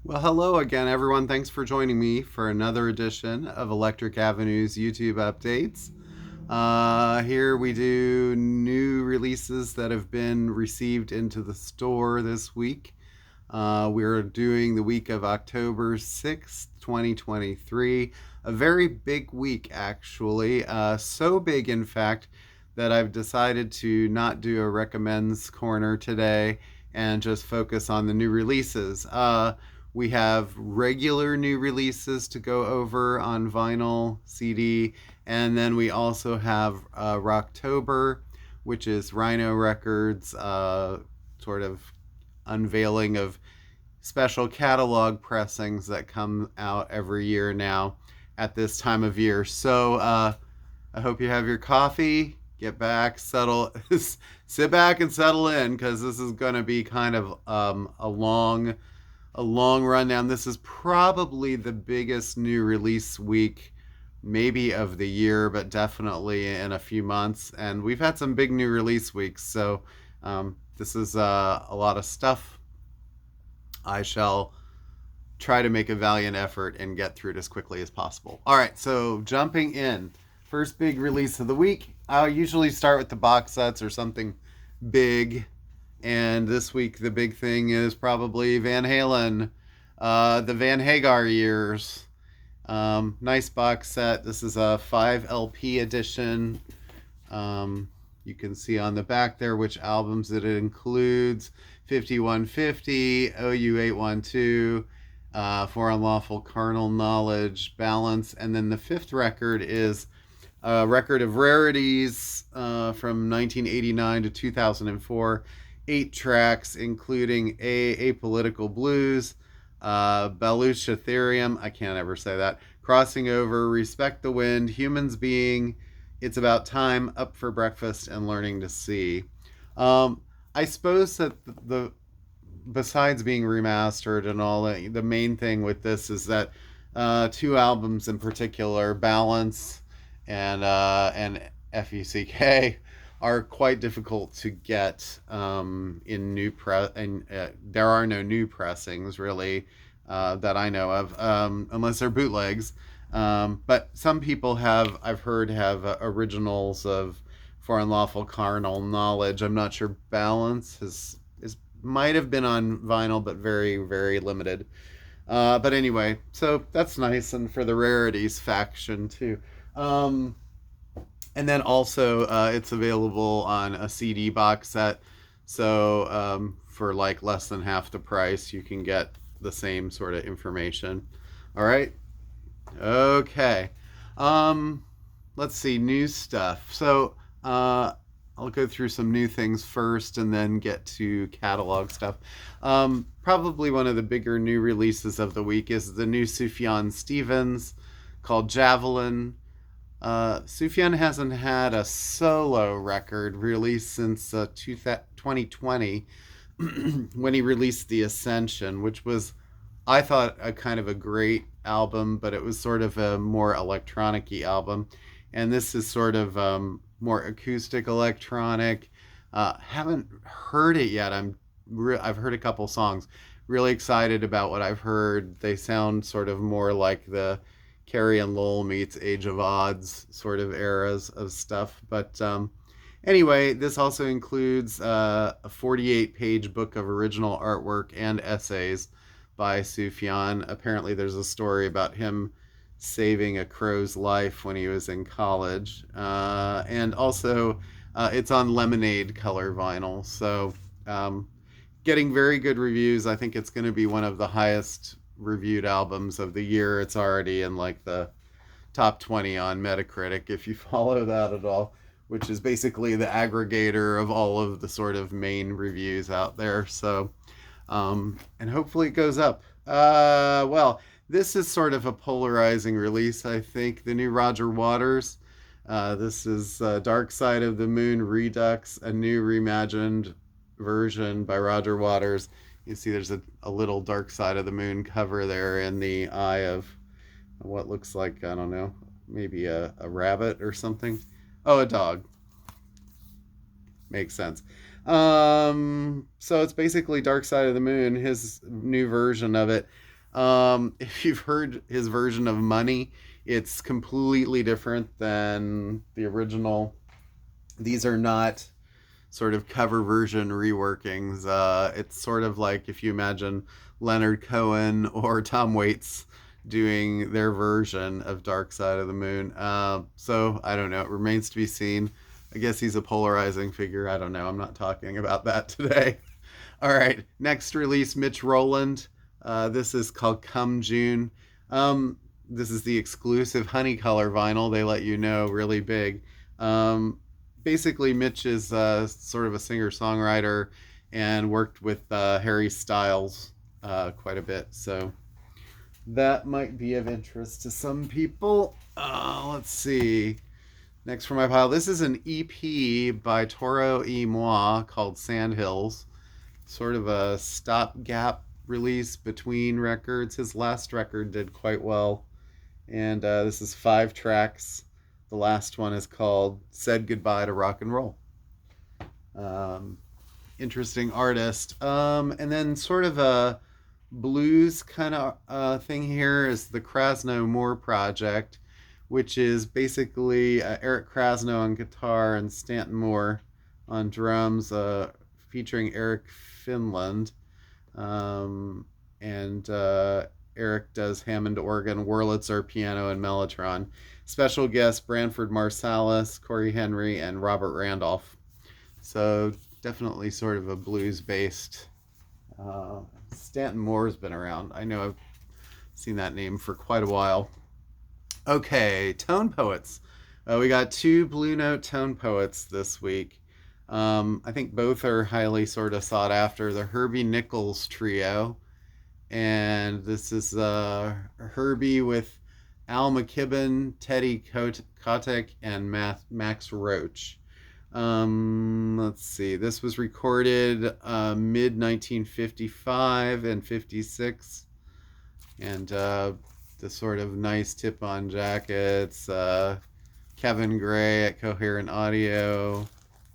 Well, hello again, everyone. Thanks for joining me for another edition of Electric Avenue's YouTube updates. Here we do new releases that have been received into the store this week. We're doing the week of October 6th, 2023. A very big week, actually. So big, in fact, that I've decided to not do a recommends corner today and just focus on the new releases. We have regular new releases to go over on vinyl, CD, and then we also have Rocktober, which is Rhino Records' sort of unveiling of special catalog pressings that come out every year now at this time of year. So I hope you have your coffee, get back, settle, sit back and settle in because this is going to be kind of a long rundown. This is probably the biggest new release week, maybe of the year, but definitely in a few months. And we've had some big new release weeks, so this is a lot of stuff. I shall try to make a valiant effort and get through it as quickly as possible. All right, so jumping in. First big release of the week. I'll usually start with the box sets or something big. And this week, the big thing is probably Van Halen, the Van Hagar years. Nice box set. This is a 5 LP edition. You can see on the back there which albums it includes: 5150, OU 812, For Unlawful Carnal Knowledge, Balance. And then the fifth record is a record of rarities from 1989 to 2004. 8 tracks, including Apolitical Blues, Belush Ethereum, I can't ever say that, Crossing Over, Respect the Wind, Humans Being, It's About Time, Up for Breakfast, and Learning to See. I suppose that besides being remastered and all that, the main thing with this is that two albums in particular, Balance and FUCK, are quite difficult to get in new press, and there are no new pressings really that I know of, unless they're bootlegs. But some people I've heard, have originals of For Unlawful Carnal Knowledge. I'm not sure Balance is might have been on vinyl, but very very limited. But anyway, so that's nice, and for the rarities faction too. And then also, it's available on a CD box set. So for like less than half the price, you can get the same sort of information. All right. Okay. Um, let's see, new stuff. So I'll go through some new things first and then get to catalog stuff. Probably one of the bigger new releases of the week is the new Sufjan Stevens called Javelin. Sufjan hasn't had a solo record released since 2020 when he released The Ascension, which was, I thought, a kind of a great album, but it was sort of a more electronic-y album. And this is sort of more acoustic electronic. Haven't heard it yet. I've heard a couple songs. Really excited about what I've heard. They sound sort of more like the Carrie and Lowell meets Age of Odds sort of eras of stuff. But anyway, this also includes a 48-page book of original artwork and essays by Sufjan. Apparently, there's a story about him saving a crow's life when he was in college. And also, it's on Lemonade color vinyl. So, getting very good reviews. I think it's going to be one of the highest reviewed albums of the year. It's already in like the top 20 on Metacritic, if you follow that at all, which is basically the aggregator of all of the sort of main reviews out there. So, and hopefully it goes up. Well, this is sort of a polarizing release, I think. The new Roger Waters. This is Dark Side of the Moon Redux, a new reimagined version by Roger Waters. You see there's a little Dark Side of the Moon cover there in the eye of what looks like, I don't know, maybe a rabbit or something. Oh, a dog. Makes sense. So it's basically Dark Side of the Moon, his new version of it. If you've heard his version of Money, it's completely different than the original. These are not sort of cover version reworkings. It's sort of like if you imagine Leonard Cohen or Tom Waits doing their version of Dark Side of the Moon. So I don't know. It remains to be seen. I guess he's a polarizing figure. I don't know. I'm not talking about that today. All right. Next release, Mitch Rowland. This is called Come June. This is the exclusive honey color vinyl. They let you know really big. Basically, Mitch is sort of a singer songwriter and worked with Harry Styles quite a bit. So that might be of interest to some people. Let's see. Next for my pile, this is an EP by Toro y Moi called Sandhills. Sort of a stopgap release between records. His last record did quite well. And this is 5 tracks. The last one is called Said Goodbye to Rock and Roll. Interesting artist. And then sort of a blues kind of thing here is the Krasno Moore Project, which is basically Eric Krasno on guitar and Stanton Moore on drums, featuring Eric Finland. And Eric does Hammond organ, Wurlitzer piano, and mellotron. Special guests Branford Marsalis, Corey Henry, and Robert Randolph. So definitely sort of a blues-based. Stanton Moore's been around. I know I've seen that name for quite a while. Okay, Tone Poets. We got 2 Blue Note Tone Poets this week. I think both are highly sort of sought after. The Herbie Nichols Trio. And this is Herbie with Al McKibben, Teddy Kotick, and Max Roach. Let's see. This was recorded mid 1955 and 56. And the sort of nice tip-on jackets. Kevin Gray at Coherent Audio.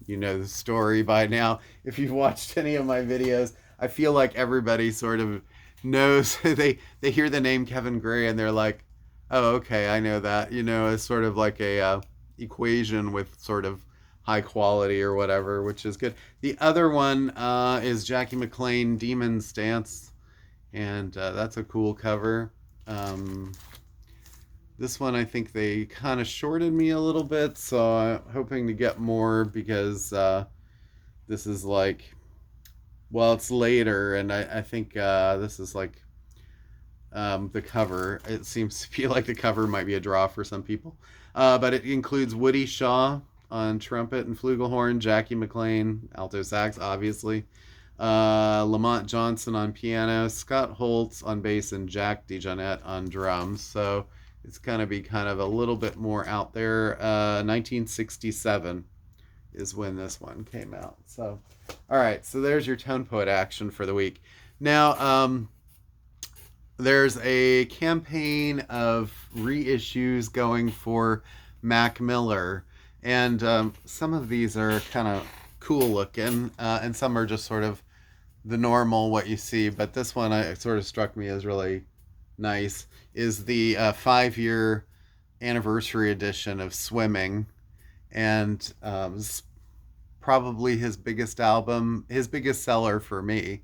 You know the story by now. If you've watched any of my videos, I feel like everybody sort of knows. They hear the name Kevin Gray and they're like, oh, okay, I know that. You know, it's sort of like a equation with sort of high quality or whatever, which is good. The other one is Jackie McLean, Demon's Dance, and that's a cool cover. This one, I think they kind of shorted me a little bit, so I'm hoping to get more because this is like, well, it's later, and I think this is like the cover. It seems to feel like the cover might be a draw for some people. But it includes Woody Shaw on trumpet and flugelhorn, Jackie McLean, alto sax, obviously, Lamont Johnson on piano, Scott Holtz on bass, and Jack DeJohnette on drums. So it's going to be kind of a little bit more out there. 1967 is when this one came out. So, all right. So there's your Tone Poet action for the week. Now, there's a campaign of reissues going for Mac Miller. And some of these are kind of cool looking, and some are just sort of the normal, what you see. But this one sort of struck me as really nice, is the 5-year anniversary edition of Swimming. And probably his biggest album, his biggest seller for me.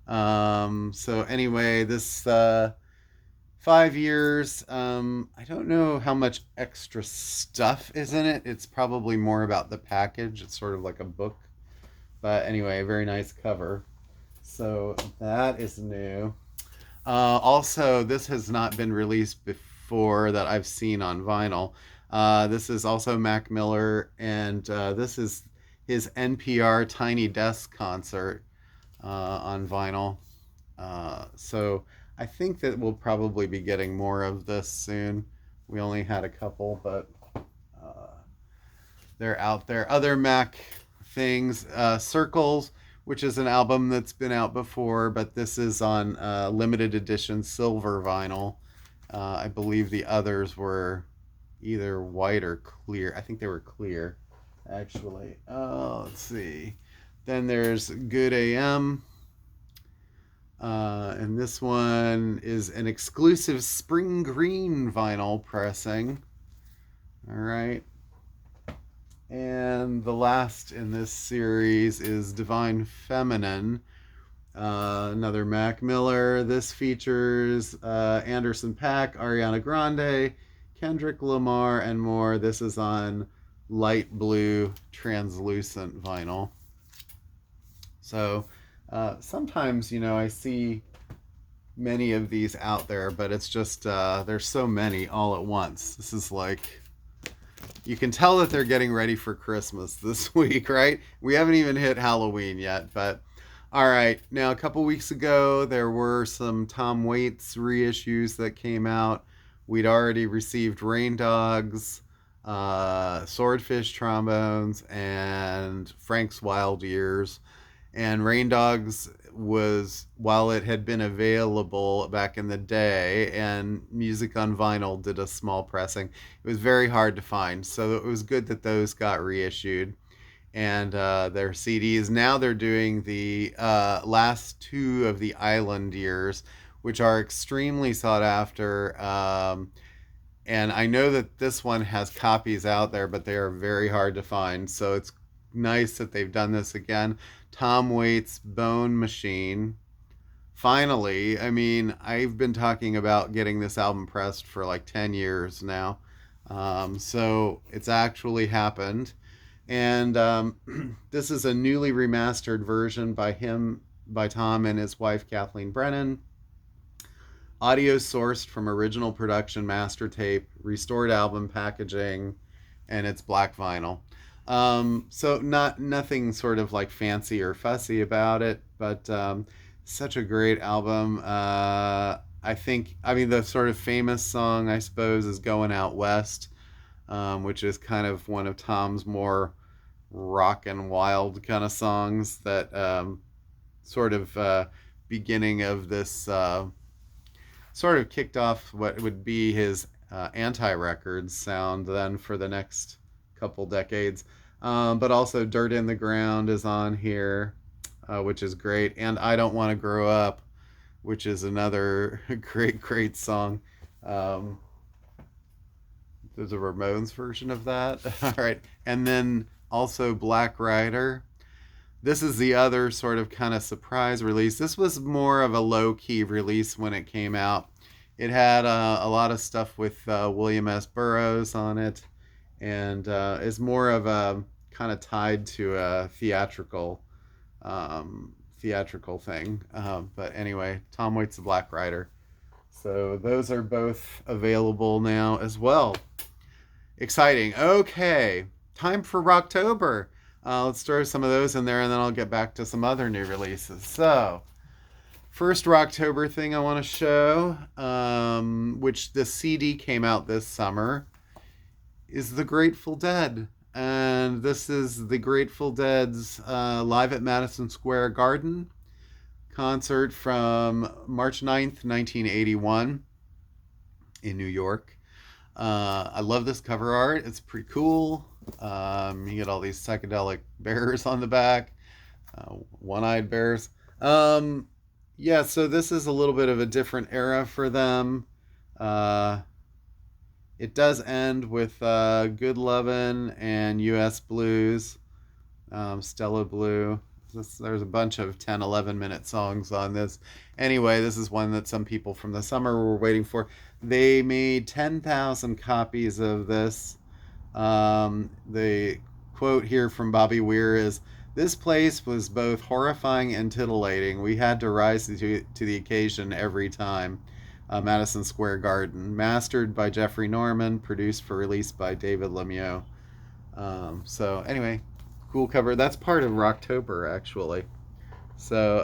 So anyway, this 5 years, I don't know how much extra stuff is in it. It's probably more about the package. It's sort of like a book. But anyway, very nice cover. So that is new. Also, this has not been released before that I've seen on vinyl. This is also Mac Miller, and this is his NPR Tiny Desk concert on vinyl. So I think that we'll probably be getting more of this soon. We only had a couple, but they're out there. Other Mac things, Circles, which is an album that's been out before, but this is on limited edition silver vinyl. I believe the others were either white or clear. I think they were clear, actually. Let's see. Then there's Good AM. And this one is an exclusive spring green vinyl pressing. All right. And the last in this series is Divine Feminine, another Mac Miller. This features Anderson .Paak, Ariana Grande, Kendrick Lamar, and more. This is on light blue translucent vinyl. So sometimes, I see many of these out there, but it's just there's so many all at once. This is like, you can tell that they're getting ready for Christmas this week, right? We haven't even hit Halloween yet, but all right. Now, a couple weeks ago, there were some Tom Waits reissues that came out. We'd already received Rain Dogs, Swordfish Trombones, and Frank's Wild Years. And Rain Dogs was, while it had been available back in the day, and Music on Vinyl did a small pressing, it was very hard to find. So it was good that those got reissued. And their CDs, now they're doing the last two of the Island Years, which are extremely sought after. And I know that this one has copies out there, but they are very hard to find. So it's nice that they've done this again. Tom Waits' Bone Machine. Finally, I mean, I've been talking about getting this album pressed for like 10 years now. So it's actually happened. And this is a newly remastered version by Tom and his wife, Kathleen Brennan. Audio sourced from original production master tape, restored album packaging, and it's black vinyl. So nothing sort of like fancy or fussy about it, but such a great album. I mean, the sort of famous song, I suppose, is Going Out West, which is kind of one of Tom's more rock and wild kind of songs that sort of beginning of this sort of kicked off what would be his anti-records sound then for the next couple decades. But also Dirt in the Ground is on here, which is great. And I Don't Want to Grow Up, which is another great song. There's a Ramones version of that. All right. And then also Black Rider. This is the other sort of kind of surprise release. This was more of a low-key release when it came out. It had a lot of stuff with William S. Burroughs on it, and is more of a kind of tied to a theatrical thing. But anyway, Tom Waits' The Black Rider. So those are both available now as well. Exciting. Okay, time for Rocktober. Let's throw some of those in there, and then I'll get back to some other new releases. So, first Rocktober thing I want to show, which the CD came out this summer, is The Grateful Dead. And this is the Grateful Dead's Live at Madison Square Garden concert from March 9th, 1981 in New York. I love this cover art. It's pretty cool. You get all these psychedelic bears on the back, one-eyed bears. Yeah, so this is a little bit of a different era for them. It does end with Good Lovin' and US Blues, Stella Blue. There's a bunch of 10, 11-minute songs on this. Anyway, this is one that some people from the summer were waiting for. They made 10,000 copies of this. The quote here from Bobby Weir is, "This place was both horrifying and titillating. We had to rise to the occasion every time." Madison Square Garden, mastered by Jeffrey Norman, produced for release by David Lemieux. So anyway, cool cover. That's part of Rocktober, actually. So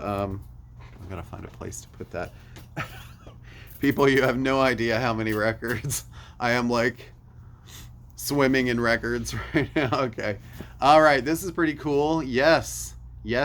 I'm gonna find a place to put that. People, you have no idea how many records. I am like swimming in records right now. Okay. All right. This is pretty cool. Yes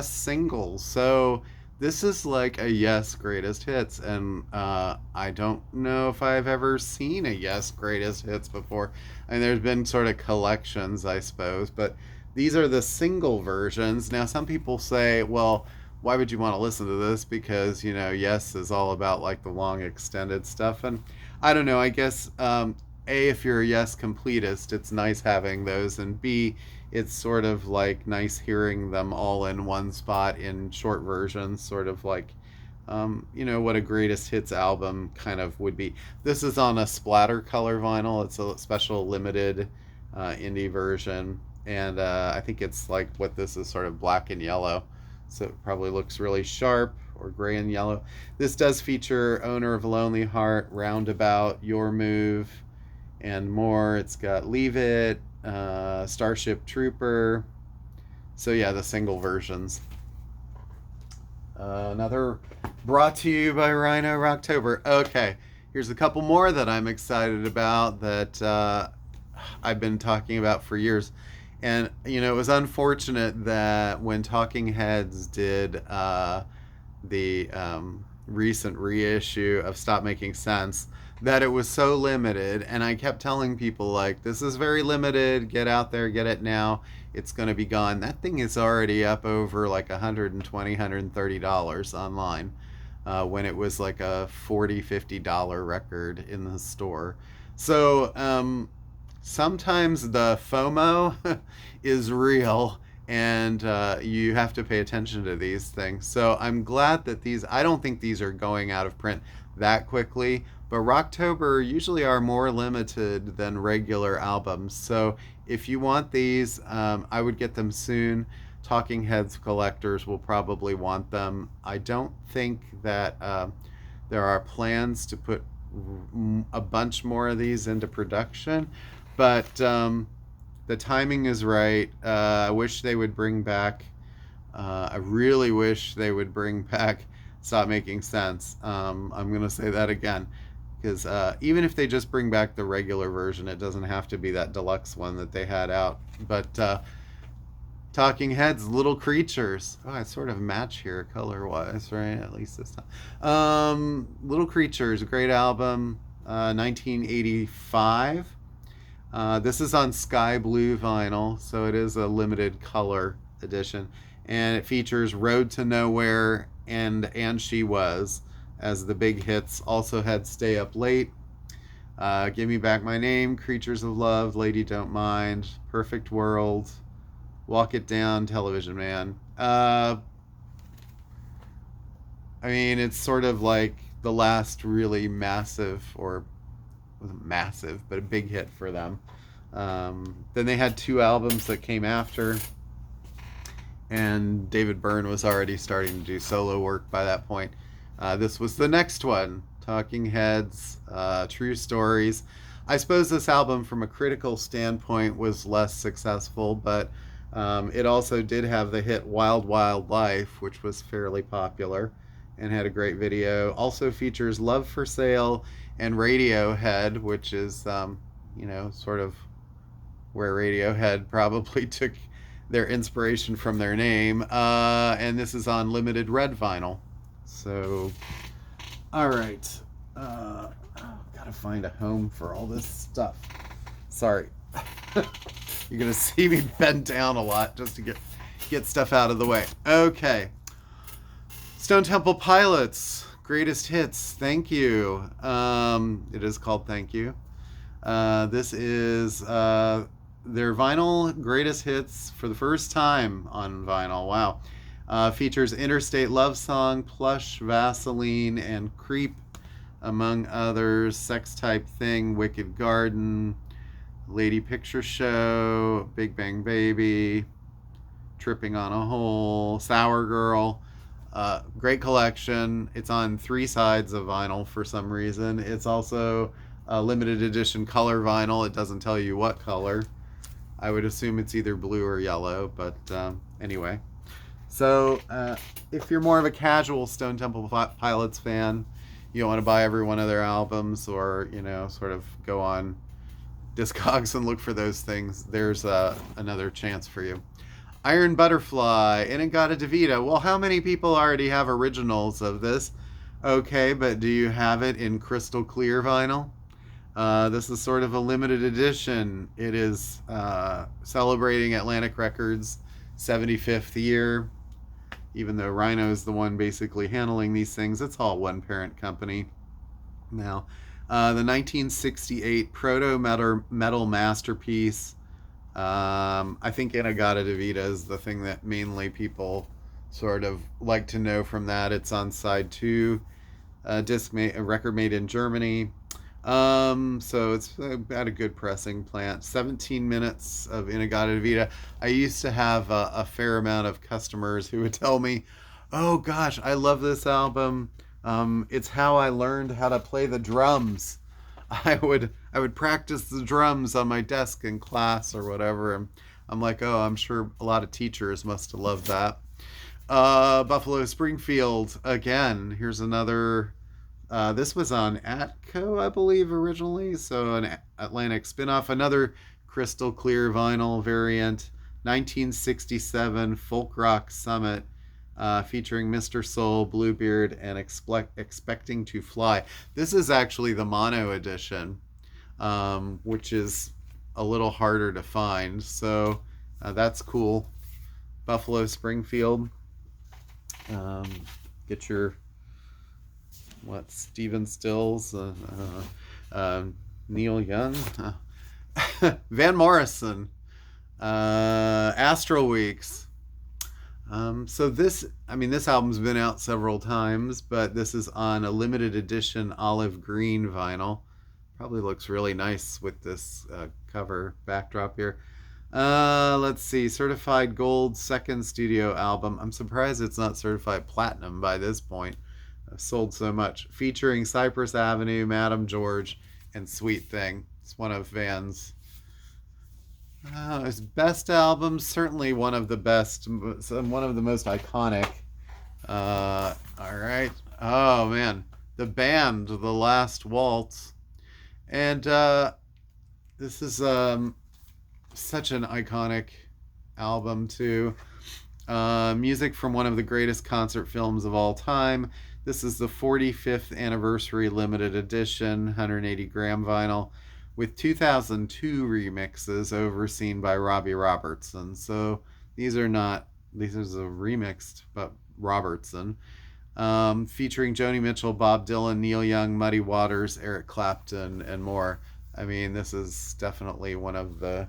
singles. So this is like a Yes greatest hits. And I don't know if I've ever seen a Yes greatest hits before. And there's been sort of collections, I suppose. But these are the single versions. Now, some people say, well, why would you want to listen to this? Because, you know, Yes is all about like the long extended stuff. And I don't know, I guess, A, if you're a Yes completist, it's nice having those. And B, it's sort of like nice hearing them all in one spot in short versions, sort of like, you know, what a greatest hits album kind of would be. This is on a splatter color vinyl. It's a special limited indie version. And I think it's like what this is, sort of black and yellow. So it probably looks really sharp, or gray and yellow. This does feature Owner of a Lonely Heart, Roundabout, Your Move, and more. It's got Leave It, Starship Trooper. So yeah, the single versions. Another brought to you by Rhino Rocktober. Okay, here's a couple more that I'm excited about that I've been talking about for years. And, you know, it was unfortunate that when Talking Heads did the recent reissue of Stop Making Sense, that it was so limited. And I kept telling people, like, this is very limited. Get out there, get it now. It's going to be gone. That thing is already up over like $120, $130 online when it was like a $40, $50 record in the store. So, sometimes the FOMO is real, and you have to pay attention to these things. So I'm glad that these, I don't think these are going out of print that quickly, but Rocktober usually are more limited than regular albums. So if you want these, I would get them soon. Talking Heads collectors will probably want them. I don't think that there are plans to put a bunch more of these into production, but the timing is right. I wish they would bring back. I really wish they would bring back Stop Making Sense. I'm gonna say that again, because even if they just bring back the regular version, it doesn't have to be that deluxe one that they had out. But Talking Heads, Little Creatures. Oh, I sort of match here color wise, right? At least this time. Little Creatures, great album, 1985. This is on sky blue vinyl, so it is a limited color edition. And it features Road to Nowhere and She Was as the big hits. Also had Stay Up Late, Give Me Back My Name, Creatures of Love, Lady Don't Mind, Perfect World, Walk It Down, Television Man. I mean, it's sort of like the last really massive, or wasn't massive, but a big hit for them. Then they had two albums that came after, and David Byrne was already starting to do solo work by that point. This was the next one, Talking Heads, True Stories. I suppose this album, from a critical standpoint, was less successful, but it also did have the hit Wild Wild Life, which was fairly popular and had a great video. Also features Love for Sale and Radiohead, which is, you know, sort of where Radiohead probably took their inspiration from their name. And this is on limited red vinyl. So, all right. Gotta find a home for all this stuff. Sorry. You're gonna see me bend down a lot just to get stuff out of the way. Okay. Stone Temple Pilots, greatest hits. Thank you. It is called Thank You. This is their vinyl greatest hits for the first time on vinyl. Wow. Features Interstate Love Song, Plush, Vaseline, and Creep, among others. Sex Type Thing, Wicked Garden, Lady Picture Show, Big Bang Baby, Tripping on a Hole, Sour Girl. Great collection. It's on 3 sides of vinyl for some reason. It's also a limited edition color vinyl. It doesn't tell you what color. I would assume it's either blue or yellow, but anyway. So if you're more of a casual Stone Temple Pilots fan, you don't want to buy every one of their albums, or, you know, sort of go on Discogs and look for those things, there's another chance for you. Iron Butterfly, In-A-Gadda-Da-Vida. Well, how many people already have originals of this? Okay, but do you have it in crystal clear vinyl? This is sort of a limited edition. It is celebrating Atlantic Records' 75th year. even though Rhino is the one basically handling these things. It's all one parent company now. The 1968 Proto Metal Masterpiece. I think Inagata Devita is the thing that mainly people sort of like to know from that. It's on side two, a record made in Germany. So it's at a good pressing plant. 17 minutes of Inagata Devita. I used to have a fair amount of customers who would tell me, "Oh gosh, I love this album. It's how I learned how to play the drums." I would practice the drums on my desk in class or whatever. And I'm like, oh, I'm sure a lot of teachers must have loved that. Buffalo Springfield again. Here's another. This was on Atco, I believe, originally. So an Atlantic spinoff. Another crystal clear vinyl variant. 1967 Folk Rock Summit. Featuring Mr. Soul, Bluebeard, and Expecting to Fly. This is actually the mono edition, which is a little harder to find. So that's cool. Buffalo Springfield. Get your Stephen Stills, Neil Young, Van Morrison, Astral Weeks. So this album's been out several times, but this is on a limited edition olive green vinyl. Probably looks really nice with this cover backdrop here. Let's see, certified gold second studio album. I'm surprised it's not certified platinum by this point. I've sold so much. Featuring Cypress Avenue, Madam George, and Sweet Thing. It's one of Van's his best albums, certainly one of the best, one of the most iconic. All right. Oh man, the band, The Last Waltz, and this is such an iconic album too. Music from one of the greatest concert films of all time. This is the 45th anniversary limited edition, 180 gram vinyl, with 2002 remixes overseen by Robbie Robertson. So these are remixed, but Robertson. Featuring Joni Mitchell, Bob Dylan, Neil Young, Muddy Waters, Eric Clapton, and more. I mean, this is definitely one of the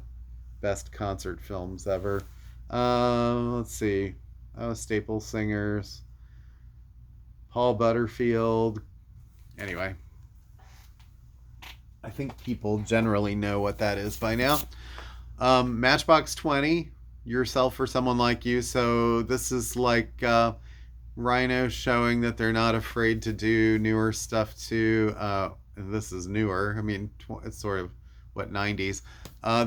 best concert films ever. Let's see. Staple Singers, Paul Butterfield. Anyway, I think people generally know what that is by now. Matchbox 20, Yourself or Someone Like You. So this is like Rhino showing that they're not afraid to do newer stuff too. This is newer. I mean, it's sort of, 90s.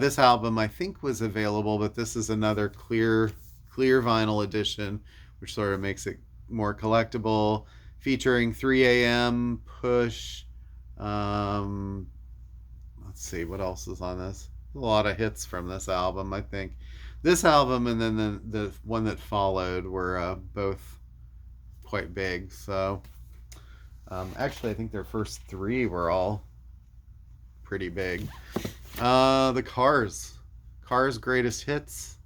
This album I think was available, but this is another clear vinyl edition, which sort of makes it more collectible. Featuring 3 a.m., Push. Let's see, what else is on this? A lot of hits from this album, I think. This album and then the one that followed were both quite big. So actually, I think their first three were all pretty big. The Cars Greatest Hits.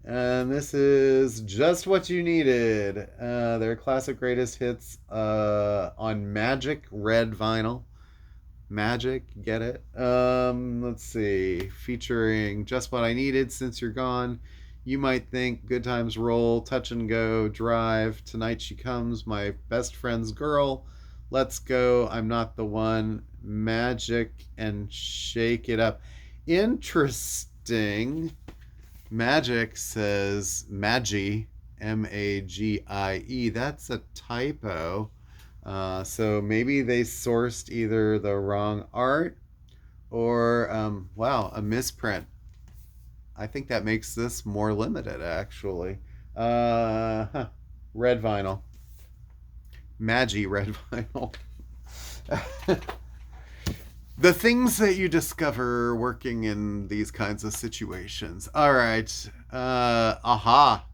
And this is Just What You Needed. Their classic greatest hits on Magic Red Vinyl. Magic, get it? Let's see. Featuring Just What I Needed, Since You're Gone, You Might Think, Good Times Roll, Touch and Go, Drive, Tonight She Comes, My Best Friend's Girl, Let's Go, I'm Not the One, Magic, and Shake It Up. Interesting. Magic says Magi, Magie. That's a typo. So maybe they sourced either the wrong art or, a misprint. I think that makes this more limited, actually. Red vinyl. Magi red vinyl. The things that you discover working in these kinds of situations. All right. Aha.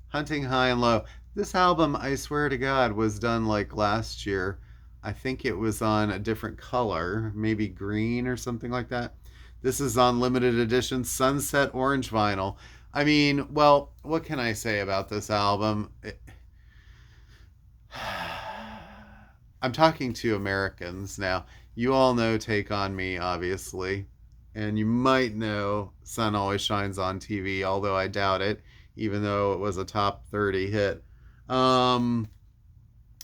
Hunting High and Low. This album, I swear to God, was done like last year. I think it was on a different color, maybe green or something like that. This is on limited edition Sunset Orange vinyl. I mean, well, what can I say about this album? I'm talking to Americans now. You all know Take On Me, obviously. And you might know Sun Always Shines on TV, although I doubt it, even though it was a top 30 hit. Um,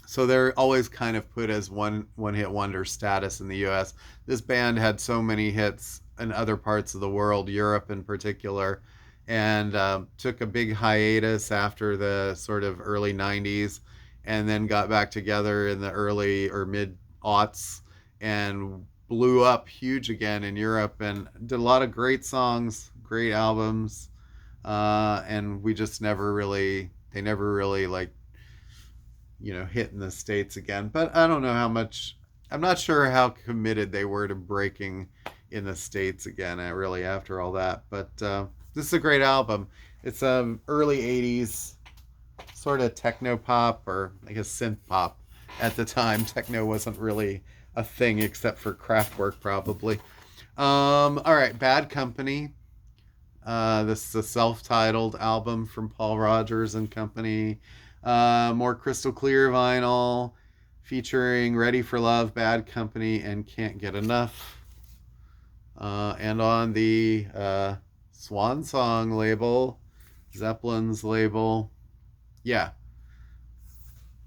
so they're always kind of put as one hit wonder status in the US. This band had so many hits in other parts of the world, Europe in particular, and took a big hiatus after the sort of early 90s, and then got back together in the early or mid aughts and blew up huge again in Europe and did a lot of great songs, great albums, and we just never really, they never really like, hit in the States again. But I don't know how much, I'm not sure how committed they were to breaking in the States again, really, after all that. But this is a great album. It's early 80s, sort of techno pop, or I guess synth pop at the time. Techno wasn't really a thing except for Kraftwerk, probably. All right, Bad Company. This is a self-titled album from Paul Rogers and Company. More crystal clear vinyl featuring Ready for Love, Bad Company, and Can't Get Enough. And on the Swan Song label, Zeppelin's label. Yeah.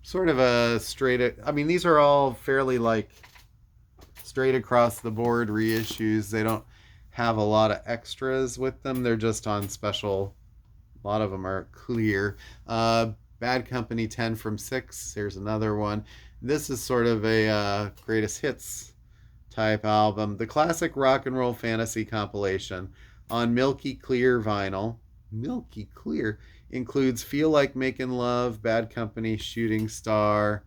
Sort of a straight, I mean, these are all fairly like straight across the board reissues. They don't have a lot of extras with them. They're just on special. A lot of them are clear. Bad Company 10 from 6. Here's another one. This is sort of a greatest hits type album. The classic rock and roll fantasy compilation on Milky Clear vinyl. Milky Clear includes Feel Like Making Love, Bad Company, Shooting Star,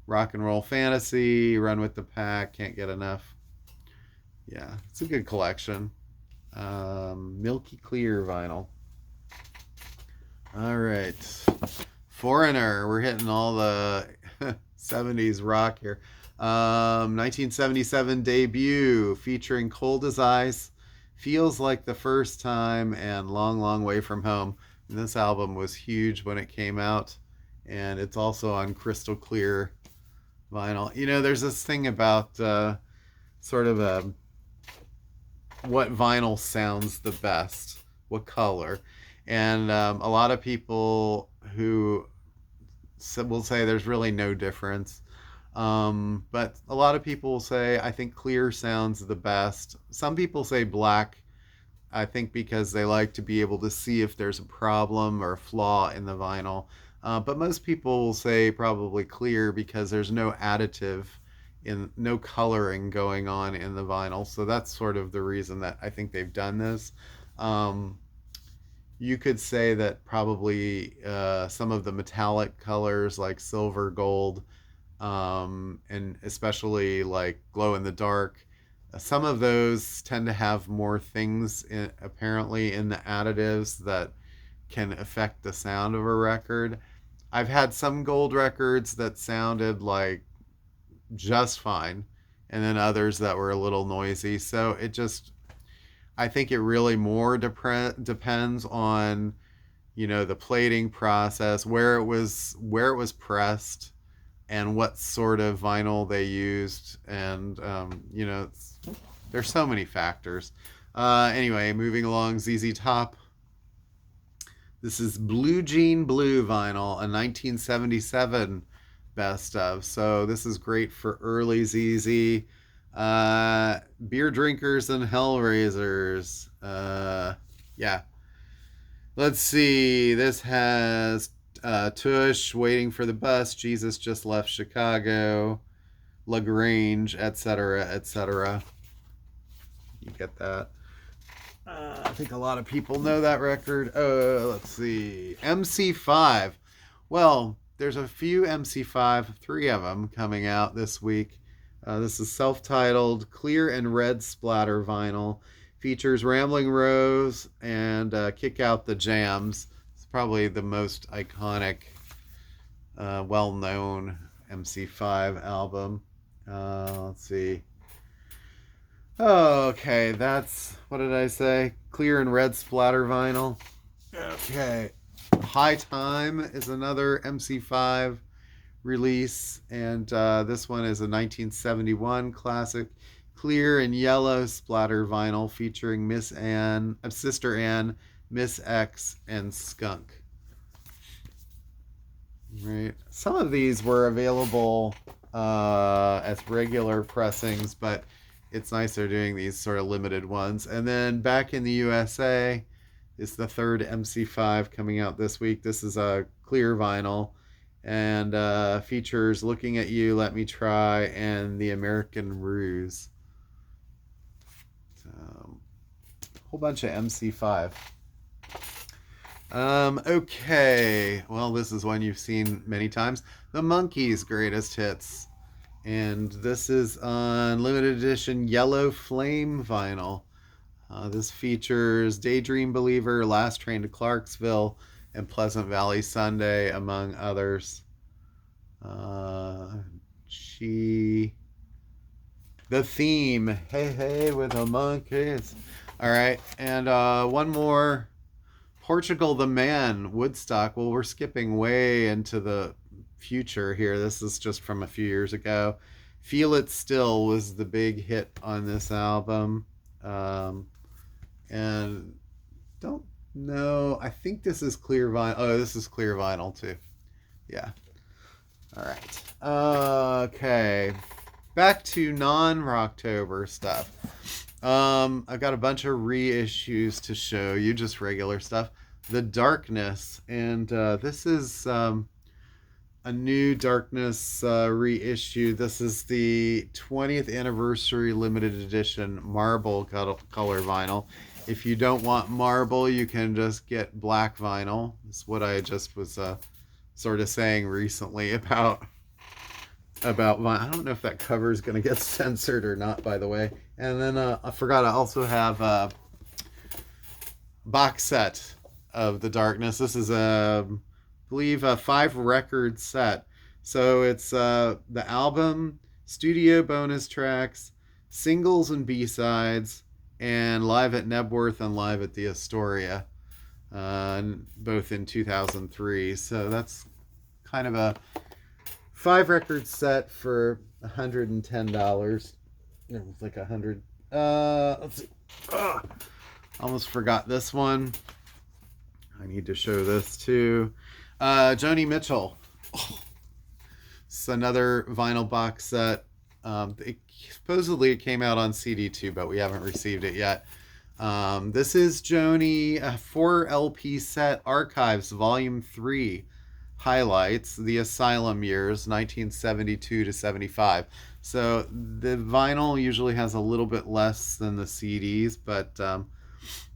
Rock and Roll Fantasy, Run with the Pack, Can't Get Enough. Yeah, it's a good collection. Milky Clear vinyl. All right. Foreigner. We're hitting all the 70s rock here. 1977 debut featuring Cold as Ice, Feels Like the First Time, and Long, Long Way from Home. And this album was huge when it came out, and it's also on crystal clear vinyl. There's this thing about sort of what vinyl sounds the best, what color. And a lot of people who will say there's really no difference. But a lot of people will say, I think clear sounds the best. Some people say black, I think because they like to be able to see if there's a problem or a flaw in the vinyl. But most people will say probably clear because there's no additive, no coloring going on in the vinyl. So that's sort of the reason that I think they've done this. You could say that probably some of the metallic colors like silver, gold, and especially like glow in the dark, some of those tend to have more things apparently in the additives that can affect the sound of a record. I've had some gold records that sounded like just fine, and then others that were a little noisy. So I think it really more depends on, the plating process, where it was pressed, and what sort of vinyl they used, and there's so many factors. Anyway, moving along, ZZ Top. This is Blue Jean Blue vinyl, a 1977 best of. So this is great for early ZZ. Beer drinkers and hellraisers. Yeah. Let's see. This has Tush, Waiting for the Bus, Jesus Just Left Chicago, LaGrange, etc., etc. You get that? I think a lot of people know that record. Let's see. MC5. Well, there's a few MC5, 3 of them coming out this week. This is self-titled Clear and Red Splatter vinyl. Features Rambling Rose and Kick Out the Jams. It's probably the most iconic, well-known MC5 album. Let's see. Oh, okay, that's, what did I say? Clear and Red Splatter vinyl. Okay. High Time is another MC5 release, and this one is a 1971 classic, clear and yellow splatter vinyl featuring Miss Anne, Sister Anne, Miss X, and Skunk. Right. Some of these were available as regular pressings, but it's nice they're doing these sort of limited ones. And then back in the USA is the third MC5 coming out this week. This is a clear vinyl and features Looking at You, Let Me Try, and The American Ruse. So, a whole bunch of MC5. Okay. Well, this is one you've seen many times. The Monkees' Greatest Hits. And this is on limited edition Yellow Flame vinyl. This features Daydream Believer, Last Train to Clarksville, and Pleasant Valley Sunday, among others. The Theme. Hey, hey, with the Monkees. All right. And one more. Portugal the Man, Woodstock. Well, we're skipping way into the future here. This is just from a few years ago. Feel It Still was the big hit on this album. And don't know. I think this is clear vinyl. Oh, this is clear vinyl too. Yeah. All right. Okay. Back to non-Rocktober stuff. I've got a bunch of reissues to show you, just regular stuff. The Darkness, and this is a new Darkness reissue. This is the 20th anniversary limited edition marble color vinyl. If you don't want marble, you can just get black vinyl. That's what I just was sort of saying recently about vinyl. I don't know if that cover is going to get censored or not, by the way. And then I forgot I also have a box set of The Darkness. This is I believe a 5-record set. So it's the album, studio bonus tracks, singles and B-sides, and live at Nebworth and live at the Astoria, both in 2003. So that's kind of a 5-record set for $110. It was like $100. Let's see. Almost forgot this one. I need to show this too. Joni Mitchell. It's another vinyl box set. Supposedly it came out on CD too, but we haven't received it yet. This is Joni 4 LP set Archives Volume 3 highlights the Asylum years 1972 to 75. So the vinyl usually has a little bit less than the CDs, but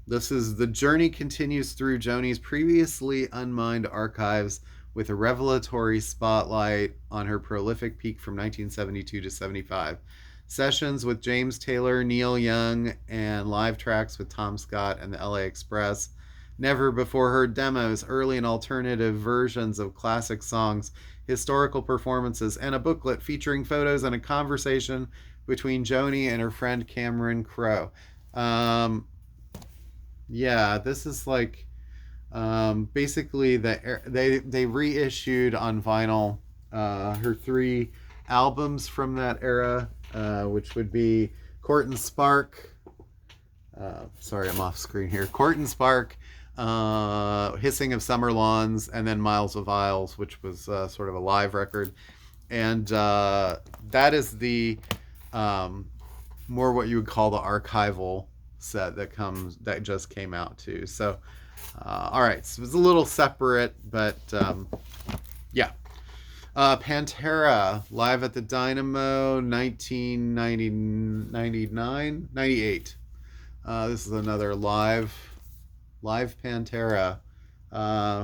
this is The Journey continues through Joni's previously unmined archives with a revelatory spotlight on her prolific peak from 1972 to 75. Sessions with James Taylor, Neil Young, and live tracks with Tom Scott and the LA Express. Never before heard demos, early and alternative versions of classic songs, historical performances, and a booklet featuring photos and a conversation between Joni and her friend Cameron Crowe. Yeah, this is like basically they reissued on vinyl her 3 albums from that era, which would be Court and Spark. Sorry, I'm off screen here. Court and Spark, Hissing of Summer Lawns, and then Miles of Isles, which was sort of a live record. And that is the more what you would call the archival set that just came out too. So all right, so it's a little separate, but yeah. Pantera live at the Dynamo 98. This is another live Pantera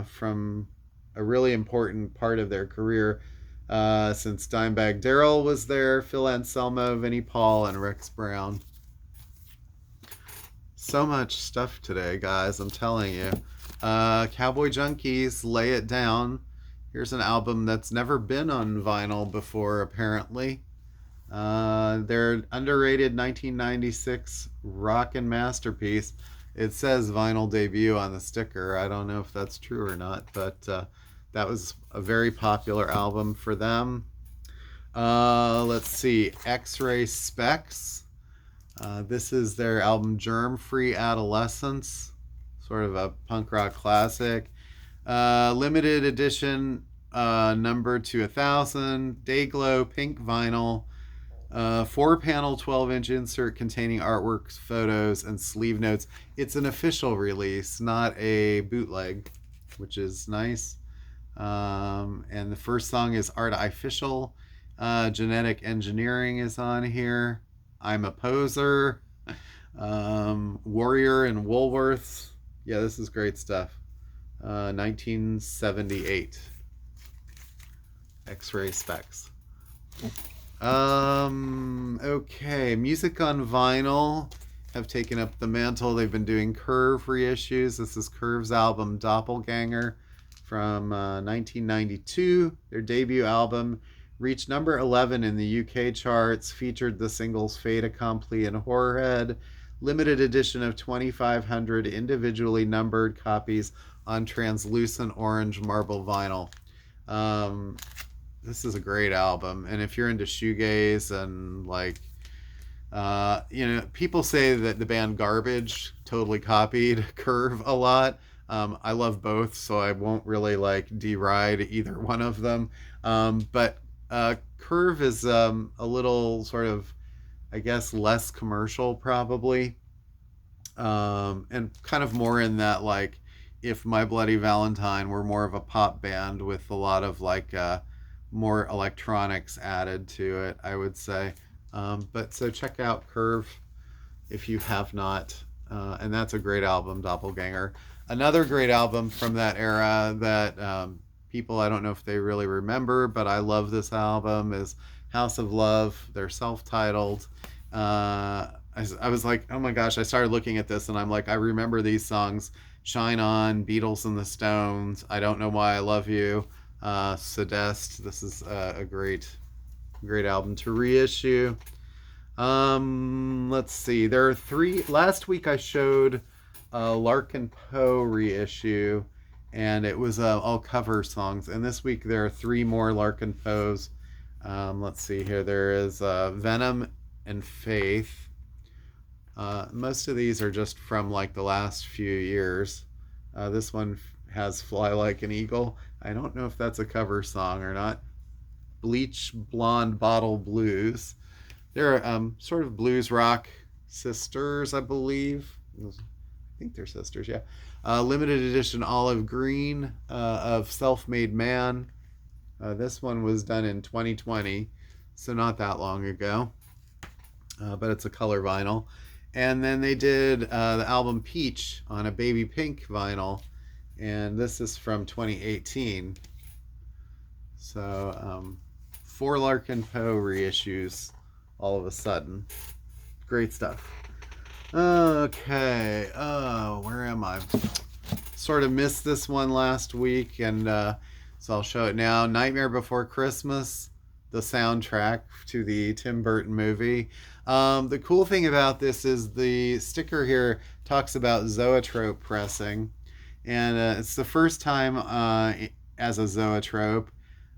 from a really important part of their career, since Dimebag Darrell was there, Phil Anselmo, Vinnie Paul, and Rex Brown. So much stuff today, guys, I'm telling you. Cowboy Junkies, Lay It Down. Here's an album that's never been on vinyl before, apparently. Their underrated 1996 rockin' masterpiece. It says vinyl debut on the sticker. I don't know if that's true or not, but that was a very popular album for them. Let's see, X-Ray Specs. This is their album Germ Free Adolescence, sort of a punk rock classic. Limited edition, numbered to 1,000. Dayglow pink vinyl. 4-panel 12-inch insert containing artworks, photos, and sleeve notes. It's an official release, not a bootleg, which is nice. And the first song is Artificial. Genetic Engineering is on here. I'm a Poser. Warrior and Woolworths. Yeah, this is great stuff. 1978. X-Ray Specs. Okay, Music on Vinyl have taken up the mantle. They've been doing Curve reissues. This is Curve's album Doppelganger from 1992. Their debut album reached number 11 in the UK charts, featured the singles Fait Accompli and Horrorhead. Limited edition of 2,500 individually numbered copies on translucent orange marble vinyl. This is a great album, and if you're into shoegaze and like, people say that the band Garbage totally copied Curve a lot. I love both, so I won't really like deride either one of them. But Curve is a little sort of, I guess, less commercial probably, and kind of more in that like, if My Bloody Valentine were more of a pop band with a lot of like more electronics added to it, I would say. But so check out Curve if you have not. And that's a great album, Doppelganger. Another great album from that era that people, I don't know if they really remember, but I love this album, is House of Love. They're self-titled. I was like, oh my gosh, I started looking at this and I'm like, I remember these songs. Shine On, Beatles and the Stones, I Don't Know Why I Love You, Sedest. This is a great album to reissue. Let's see. There are 3. Last week I showed a Larkin Poe reissue, and it was all cover songs. And this week there are 3 more Larkin Poes. Let's see here. There is Venom and Faith. Most of these are just from like the last few years. This one has Fly Like an Eagle. I don't know if that's a cover song or not. Bleach Blonde Bottle Blues. They're sort of blues rock sisters, I believe. I think they're sisters, yeah. Limited edition Olive Green of Self-Made Man. This one was done in 2020, so not that long ago. But it's a color vinyl. And then they did the album Peach on a baby pink vinyl, and this is from 2018. So 4 Larkin Poe reissues all of a sudden. Great stuff. Okay. Oh, where am I? Sort of missed this one last week, and so I'll show it now. Nightmare Before Christmas, the soundtrack to the Tim Burton movie. The cool thing about this is the sticker here talks about zoetrope pressing, and it's the first time as a zoetrope.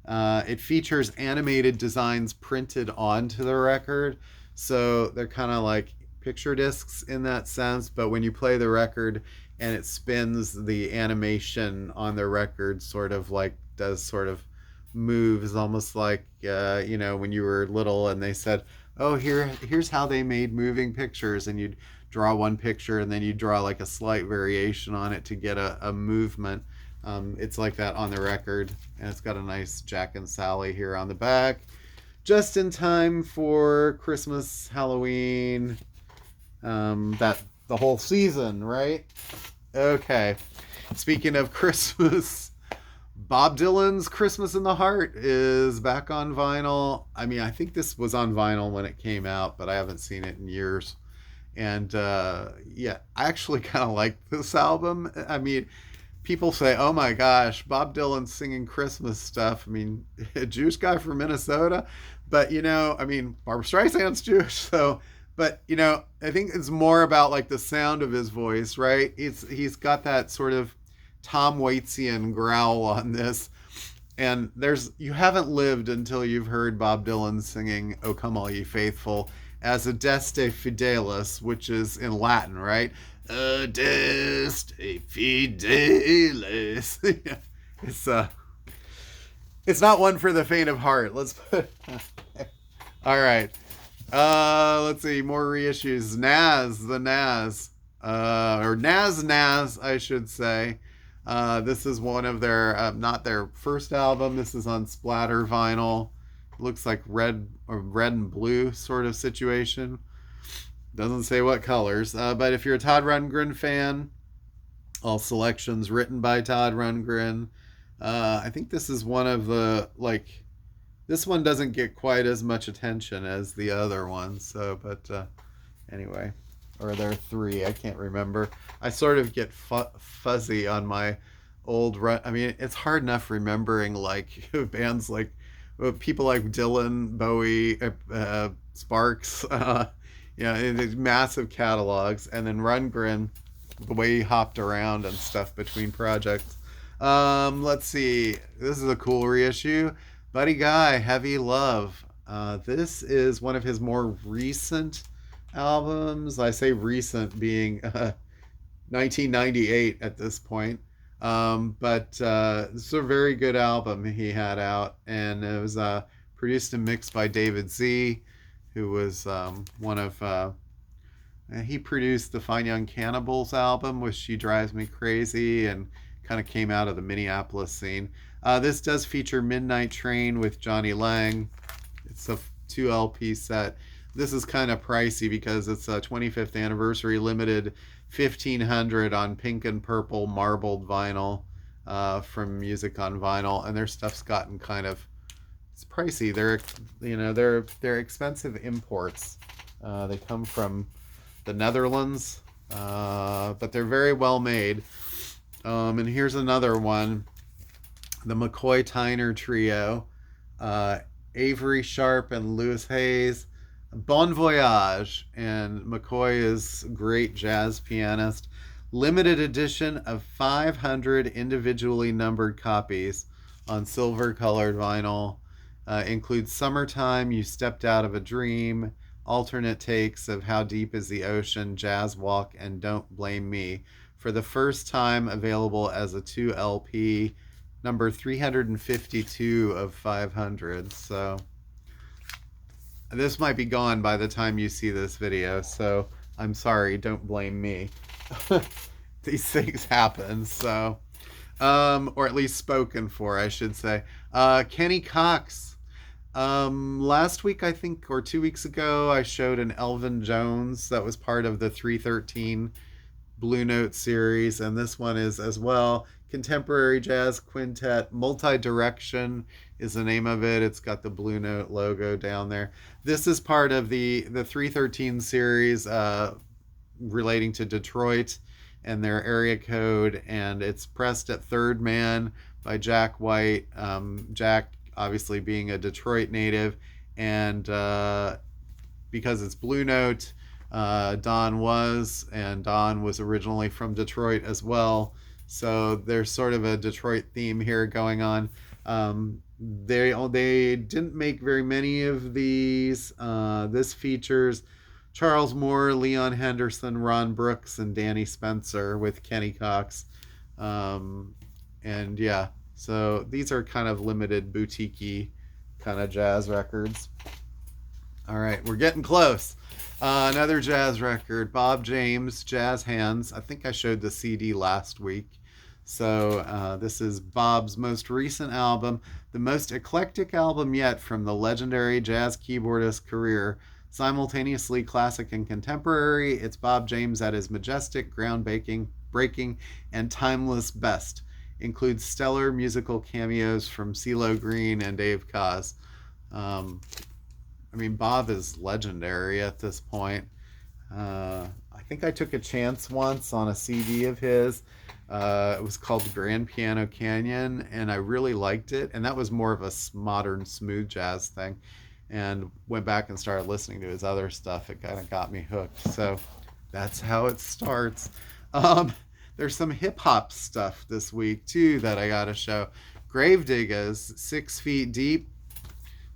It features animated designs printed onto the record, so they're kind of like picture discs in that sense, but when you play the record and it spins, the animation on the record sort of like does sort of moves, almost like when you were little and they said, oh, here's how they made moving pictures, and you'd draw one picture and then you draw like a slight variation on it to get a movement. It's like that on the record, and it's got a nice Jack and Sally here on the back, just in time for Christmas, Halloween, that the whole season, right? Okay, speaking of Christmas, Bob Dylan's Christmas in the Heart is back on vinyl. I mean, I think this was on vinyl when it came out, but I haven't seen it in years. And yeah, I actually kind of like this album. I mean, people say, oh my gosh, Bob Dylan's singing Christmas stuff. I mean, a Jewish guy from Minnesota. But, I mean, Barbra Streisand's Jewish, so But I think it's more about like the sound of his voice, right? He's got that sort of Tom Waitian growl on this. And you haven't lived until you've heard Bob Dylan singing "O Come All Ye Faithful" as Adeste Fidelis, which is in Latin, right? Adeste Fidelis. it's it's not one for the faint of heart. Let's put. All right. Let's see more reissues. The Nas, or Nas, I should say. This is one of their, not their first album. This is on splatter vinyl. Looks like red and blue sort of situation. Doesn't say what colors. But if you're a Todd Rundgren fan, all selections written by Todd Rundgren. I think this is one of the this one doesn't get quite as much attention as the other ones. So, but anyway, or there are three. I can't remember. I sort of get fuzzy on my old run. I mean, it's hard enough remembering like bands like people like Dylan, Bowie, Sparks. Massive catalogs, and then Rundgren, the way he hopped around and stuff between projects. Let's see. This is a cool reissue. Buddy Guy, Heavy Love. This is one of his more recent albums. I say recent being 1998 at this point. But this is a very good album he had out, and it was produced and mixed by David Z, who was one of he produced the Fine Young Cannibals album, which She Drives Me Crazy, and kind of came out of the Minneapolis scene. This does feature Midnight Train with Johnny Lang. It's a 2 LP set. This is kind of pricey because it's a 25th anniversary limited 1500 on pink and purple marbled vinyl from Music on Vinyl, and their stuff's gotten kind of, it's pricey. They're expensive imports. They come from the Netherlands, but they're very well made. And here's another one, the McCoy Tyner Trio, Avery Sharp and Louis Hayes, Bon Voyage, and McCoy is a great jazz pianist. Limited edition of 500 individually numbered copies on silver colored vinyl. Includes Summertime, You Stepped Out of a Dream, alternate takes of How Deep is the Ocean, Jazz Walk, and Don't Blame Me. For the first time available as a 2 LP, number 352 of 500. So this might be gone by the time you see this video, so I'm sorry, don't blame me. These things happen, so or at least spoken for, I should say. Kenny Cox. Last week, I think, or 2 weeks ago, I showed an Elvin Jones that was part of the 313 Blue Note series, and this one is as well. Contemporary Jazz Quintet, Multi-Direction is the name of it. It's got the Blue Note logo down there. This is part of the 313 series relating to Detroit and their area code, and it's pressed at Third Man by Jack White. Jack obviously being a Detroit native, and because it's Blue Note, Don was originally from Detroit as well, so there's sort of a Detroit theme here going on. They didn't make very many of these. This features Charles Moore, Leon Henderson, Ron Brooks, and Danny Spencer with Kenny Cox. And yeah, so these are kind of limited boutique-y kind of jazz records. All right, we're getting close. Another jazz record, Bob James, Jazz Hands. I think I showed the CD last week. So this is Bob's most recent album, the most eclectic album yet from the legendary jazz keyboardist career. Simultaneously classic and contemporary, it's Bob James at his majestic, groundbreaking, and timeless best. Includes stellar musical cameos from CeeLo Green and Dave Koz. I mean, Bob is legendary at this point. I think I took a chance once on a CD of his. It was called Grand Piano Canyon, and I really liked it. And that was more of a modern smooth jazz thing. and went back and started listening to his other stuff. It kind of got me hooked. So that's how it starts. Um, there's some hip hop stuff this week too that I got to show. Gravediggers, 6 Feet Deep.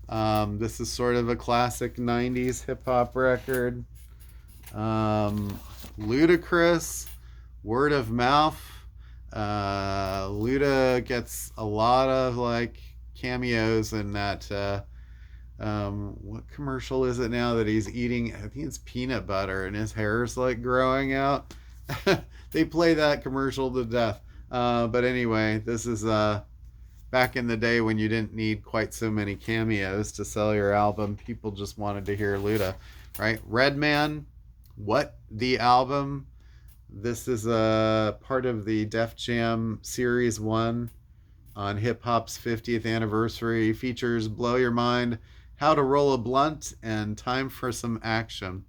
This is sort of a classic 90s hip hop record. Ludacris, Word of Mouth. Luda gets a lot of like cameos in that. What commercial is it now that he's eating? I think it's peanut butter and his hair's like growing out. They play that commercial to death. But anyway, this is back in the day when you didn't need quite so many cameos to sell your album. People just wanted to hear Luda, right? Redman, What the Album. This is a part of the Def Jam Series 1 on hip hop's 50th anniversary. Features Blow Your Mind, How to Roll a Blunt, and Time for Some Action.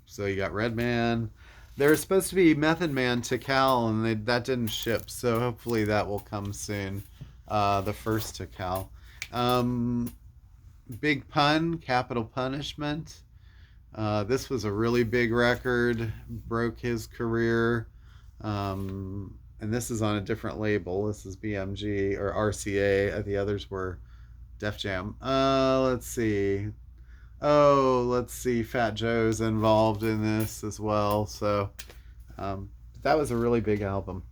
So you got Redman. There's supposed to be Method Man to Cal, and that didn't ship. So hopefully that will come soon. The first to Cal. Big Pun, Capital Punishment. This was a really big record, broke his career. And this is on a different label. This is BMG or RCA. The others were Def Jam. Let's see. Let's see. Fat Joe's involved in this as well. So that was a really big album.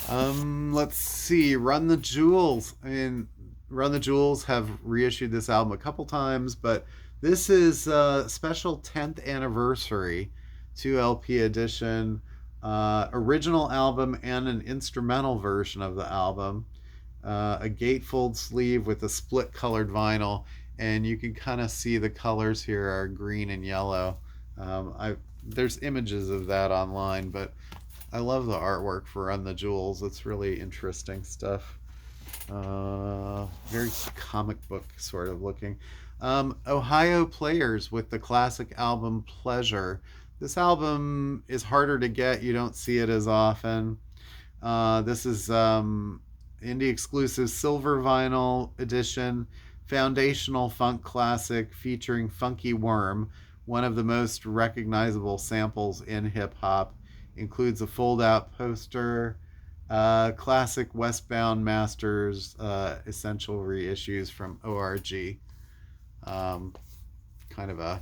Let's see. Run the Jewels. I mean, Run the Jewels have reissued this album a couple times, but this is a special 10th anniversary 2 LP edition. Original album and an instrumental version of the album. A gatefold sleeve with a split colored vinyl, and you can kind of see the colors here are green and yellow. There's images of that online, but I love the artwork for Run the Jewels. It's really interesting stuff. Very comic book sort of looking. Ohio Players with the classic album Pleasure. This album is harder to get. You don't see it as often. This is indie exclusive silver vinyl edition, foundational funk classic featuring Funky Worm, one of the most recognizable samples in hip hop. Includes a fold out poster, classic Westbound Masters essential reissues from ORG. Kind of a,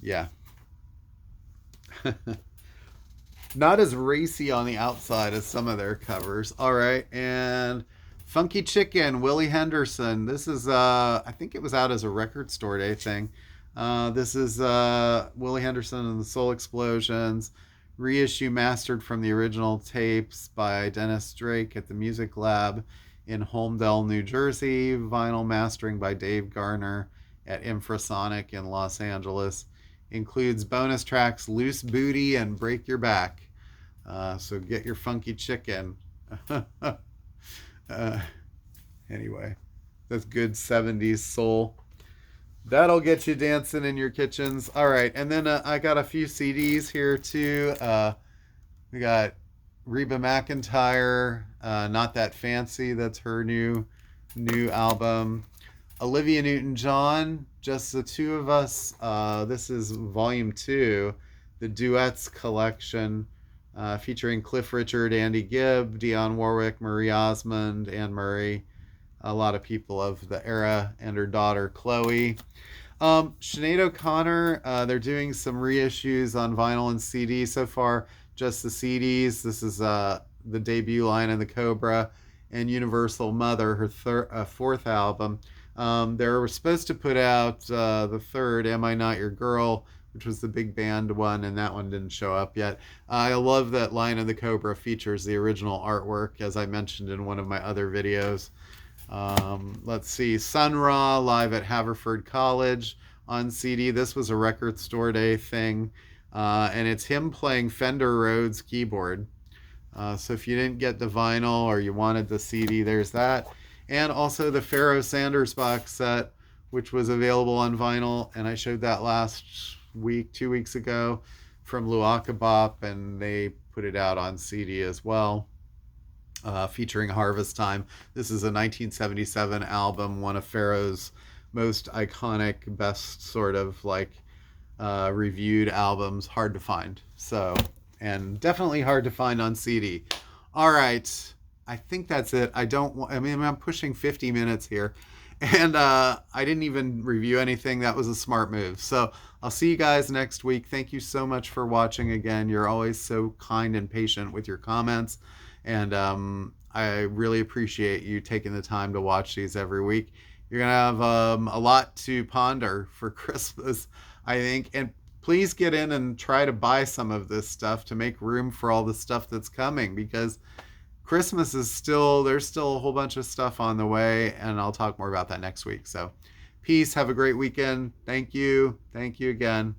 yeah. Not as racy on the outside as some of their covers. All right, and Funky Chicken, Willie Henderson. This is, I think it was out as a record store day thing. This is Willie Henderson and the Soul Explosions, reissue mastered from the original tapes by Dennis Drake at the Music Lab in Holmdel, New Jersey. Vinyl mastering by Dave Garner at Infrasonic in Los Angeles. Includes bonus tracks Loose Booty and Break Your Back. So get your Funky Chicken. Anyway, that's good 70s soul. That'll get you dancing in your kitchens. All right, and then I got a few CDs here too. We got Reba McEntire, Not That Fancy. That's her new album. Olivia Newton-John, Just the Two of Us. This is volume 2, the Duets collection, featuring Cliff Richard, Andy Gibb, Dionne Warwick, Marie Osmond, Anne Murray, a lot of people of the era, and her daughter Chloe. Sinead O'Connor, they're doing some reissues on vinyl and CD so far, just the CDs. This is the debut line in the Cobra, and Universal Mother, her fourth album. They were supposed to put out the third, Am I Not Your Girl, which was the big band one, and that one didn't show up yet. I love that Lion of the Cobra features the original artwork, as I mentioned in one of my other videos. Let's see, Sun Ra live at Haverford College on CD. This was a record store day thing, and it's him playing Fender Rhodes keyboard. So if you didn't get the vinyl or you wanted the CD, there's that. And also the Pharoah Sanders box set, which was available on vinyl, and I showed that last week, 2 weeks ago, from Luaka Bop, and they put it out on CD as well. featuring Harvest Time. This is a 1977 album, one of Pharaoh's most iconic, best sort of like reviewed albums. Hard to find. So, and definitely hard to find on CD. All right. I think that's it. I mean, I'm pushing 50 minutes here. And I didn't even review anything. That was a smart move. So I'll see you guys next week. Thank you so much for watching again. You're always so kind and patient with your comments. And I really appreciate you taking the time to watch these every week. You're going to have a lot to ponder for Christmas, I think. And please get in and try to buy some of this stuff to make room for all the stuff that's coming, because Christmas is there's still a whole bunch of stuff on the way, and I'll talk more about that next week. So peace. Have a great weekend. Thank you. Thank you again.